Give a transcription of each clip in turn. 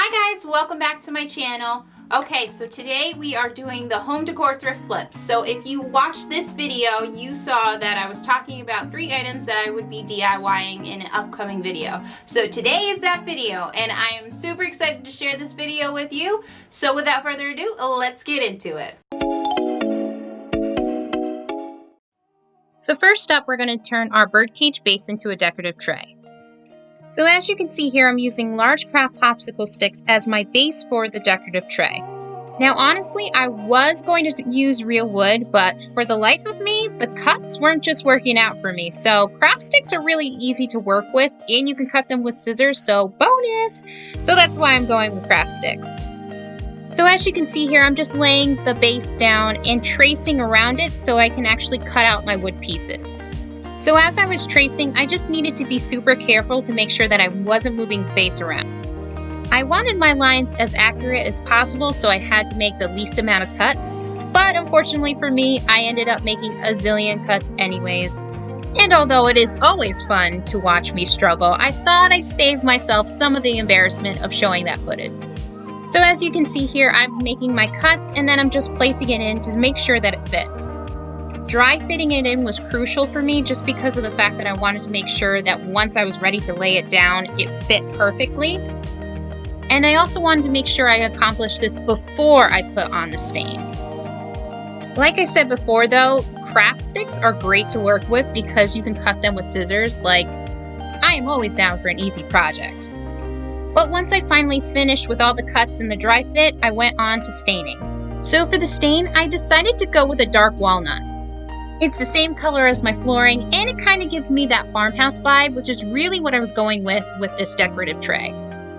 Hi guys, welcome back to my channel. Okay, so today we are doing the home decor thrift flips. So if you watched this video, you saw that I was talking about 3 items that I would be DIYing in an upcoming video. So today is that video, and I am super excited to share this video with you. So without further ado, let's get into it. So first up, we're going to turn our birdcage base into a decorative tray. So as you can see here, I'm using large craft popsicle sticks as my base for the decorative tray. Now honestly, I was going to use real wood, but for the life of me, the cuts weren't just working out for me. So craft sticks are really easy to work with, and you can cut them with scissors, so bonus! So that's why I'm going with craft sticks. So as you can see here, I'm just laying the base down and tracing around it so I can actually cut out my wood pieces. So as I was tracing, I just needed to be super careful to make sure that I wasn't moving the base around. I wanted my lines as accurate as possible, so I had to make the least amount of cuts. But unfortunately for me, I ended up making a zillion cuts anyways. And although it is always fun to watch me struggle, I thought I'd save myself some of the embarrassment of showing that footage. So as you can see here, I'm making my cuts and then I'm just placing it in to make sure that it fits. Dry fitting it in was crucial for me just because of the fact that I wanted to make sure that once I was ready to lay it down, it fit perfectly. And I also wanted to make sure I accomplished this before I put on the stain. Like I said before though, craft sticks are great to work with because you can cut them with scissors. Like, I am always down for an easy project. But once I finally finished with all the cuts and the dry fit, I went on to staining. So for the stain, I decided to go with a dark walnut. It's the same color as my flooring, and it kind of gives me that farmhouse vibe, which is really what I was going with this decorative tray.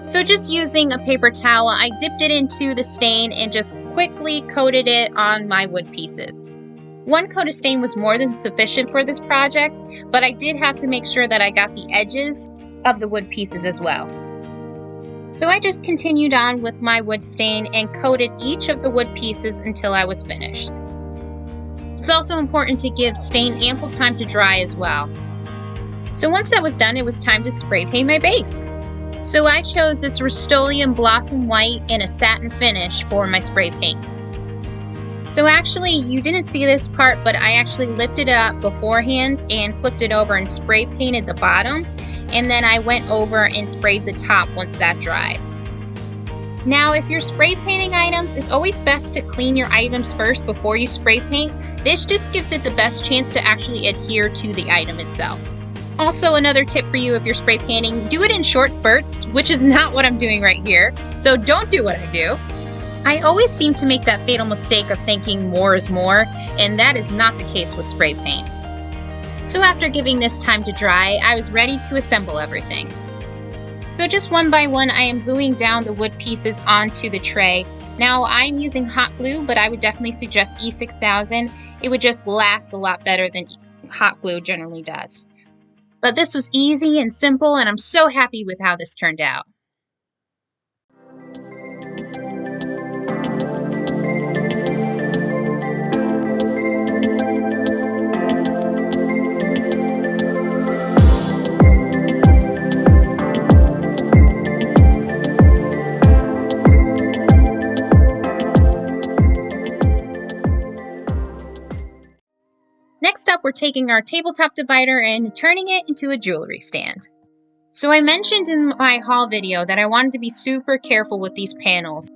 So just using a paper towel, I dipped it into the stain and just quickly coated it on my wood pieces. One coat of stain was more than sufficient for this project, but I did have to make sure that I got the edges of the wood pieces as well. So I just continued on with my wood stain and coated each of the wood pieces until I was finished. It's also important to give stain ample time to dry as well. So once that was done, it was time to spray paint my base. So I chose this Rust-Oleum Blossom White in a satin finish for my spray paint. So actually, you didn't see this part, but I actually lifted it up beforehand and flipped it over and spray painted the bottom. And then I went over and sprayed the top once that dried. Now, if you're spray painting items, it's always best to clean your items first before you spray paint. This just gives it the best chance to actually adhere to the item itself. Also, another tip for you if you're spray painting, do it in short spurts, which is not what I'm doing right here, so don't do what I do. I always seem to make that fatal mistake of thinking more is more, and that is not the case with spray paint. So after giving this time to dry, I was ready to assemble everything. So just one by one, I am gluing down the wood pieces onto the tray. Now I'm using hot glue, but I would definitely suggest E6000. It would just last a lot better than hot glue generally does. But this was easy and simple, and I'm so happy with how this turned out. Next up, we're taking our tabletop divider and turning it into a jewelry stand. So I mentioned in my haul video that I wanted to be super careful with these panels.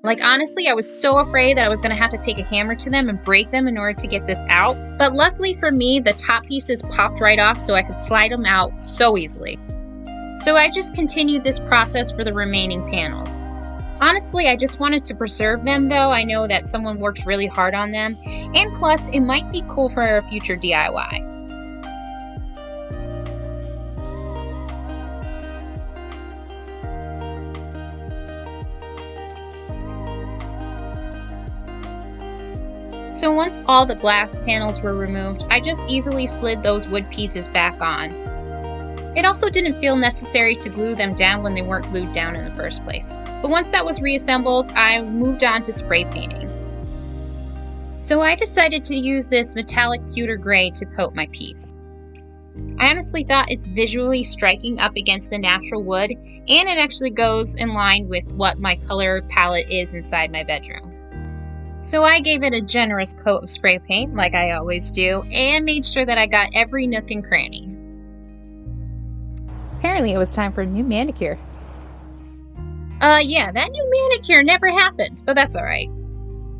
Like honestly, I was so afraid that I was going to have to take a hammer to them and break them in order to get this out. But luckily for me, the top pieces popped right off so I could slide them out so easily. So I just continued this process for the remaining panels. Honestly, I just wanted to preserve them though. I know that someone worked really hard on them, and plus it might be cool for a future DIY. So once all the glass panels were removed, I just easily slid those wood pieces back on. It also didn't feel necessary to glue them down when they weren't glued down in the first place. But once that was reassembled, I moved on to spray painting. So I decided to use this metallic pewter gray to coat my piece. I honestly thought it's visually striking up against the natural wood, and it actually goes in line with what my color palette is inside my bedroom. So I gave it a generous coat of spray paint, like I always do, and made sure that I got every nook and cranny. Apparently it was time for a new manicure. Yeah, that new manicure never happened, but that's alright.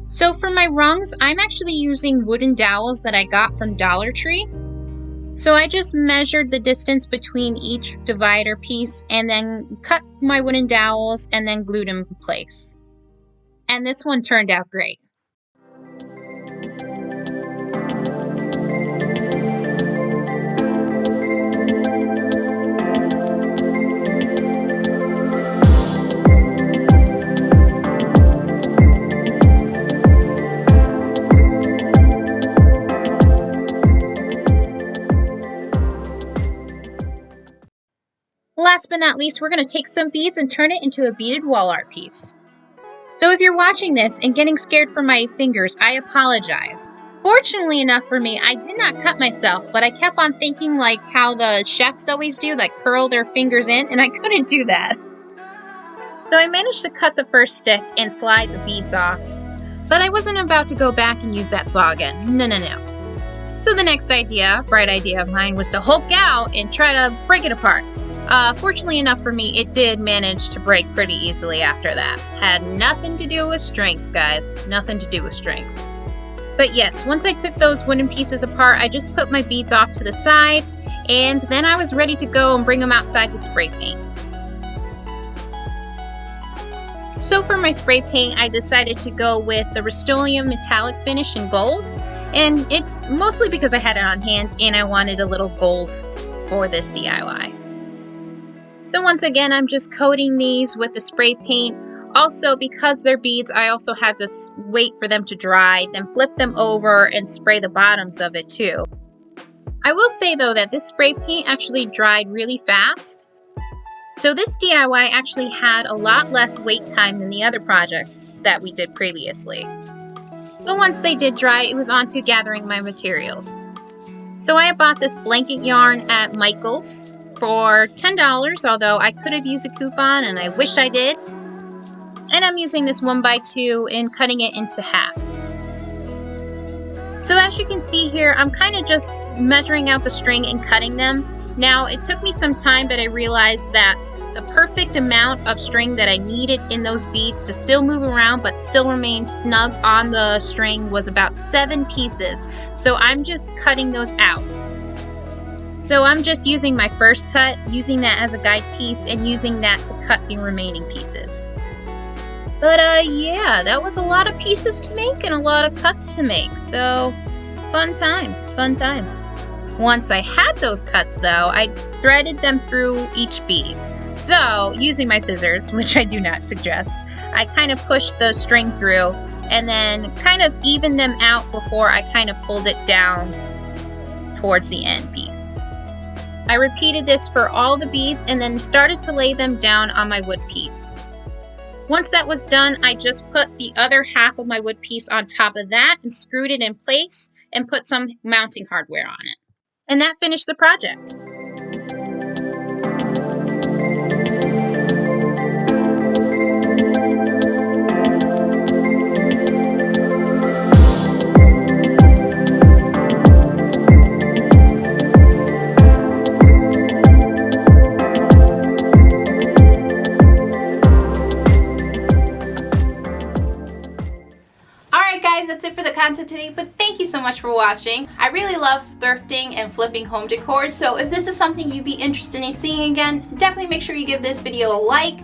So for my rungs, I'm actually using wooden dowels that I got from Dollar Tree. So I just measured the distance between each divider piece and then cut my wooden dowels and then glued them in place. And this one turned out great. Last but not least, we're going to take some beads and turn it into a beaded wall art piece. So if you're watching this and getting scared for my fingers, I apologize. Fortunately enough for me, I did not cut myself, but I kept on thinking like how the chefs always do, like curl their fingers in, and I couldn't do that. So I managed to cut the first stick and slide the beads off, but I wasn't about to go back and use that saw again. No. So the next bright idea of mine, was to hulk out and try to break it apart. Fortunately enough for me, it did manage to break pretty easily after that. Had nothing to do with strength, guys. Nothing to do with strength. But yes, once I took those wooden pieces apart, I just put my beads off to the side, and then I was ready to go and bring them outside to spray paint. So for my spray paint, I decided to go with the Rust-Oleum metallic finish in gold, and it's mostly because I had it on hand and I wanted a little gold for this DIY. So once again, I'm just coating these with the spray paint. Also, because they're beads, I also had to wait for them to dry, then flip them over and spray the bottoms of it too. I will say though that this spray paint actually dried really fast. So this DIY actually had a lot less wait time than the other projects that we did previously. But once they did dry, it was on to gathering my materials. So I bought this blanket yarn at Michael's for $10, although I could have used a coupon and I wish I did. And I'm using this 1x2 and cutting it into halves. So as you can see here, I'm kind of just measuring out the string and cutting them. Now, it took me some time, but I realized that the perfect amount of string that I needed in those beads to still move around but still remain snug on the string was about 7 pieces. So I'm just cutting those out. So I'm just using my first cut, using that as a guide piece, and using that to cut the remaining pieces. But yeah, that was a lot of pieces to make and a lot of cuts to make, so fun times, fun time. Once I had those cuts though, I threaded them through each bead. So, using my scissors, which I do not suggest, I kind of pushed the string through and then kind of evened them out before I kind of pulled it down towards the end piece. I repeated this for all the beads and then started to lay them down on my wood piece. Once that was done, I just put the other half of my wood piece on top of that and screwed it in place and put some mounting hardware on it. And that finished the project. That's it for the content today, but thank you so much for watching. I really love thrifting and flipping home decor, so if this is something you'd be interested in seeing again, definitely make sure you give this video a like,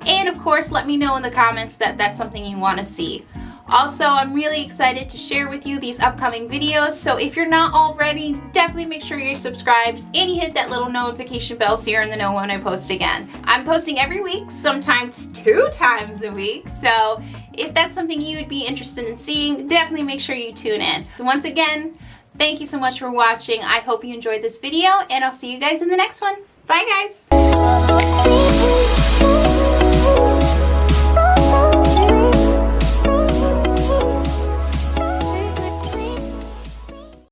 and of course let me know in the comments that that's something you want to see. Also, I'm really excited to share with you these upcoming videos, so if you're not already, definitely make sure you're subscribed and you hit that little notification bell so you're in the know when I post again. I'm posting every week, sometimes 2 times a week, so if that's something you would be interested in seeing, definitely make sure you tune in. Once again, thank you so much for watching. I hope you enjoyed this video, and I'll see you guys in the next one. Bye, guys!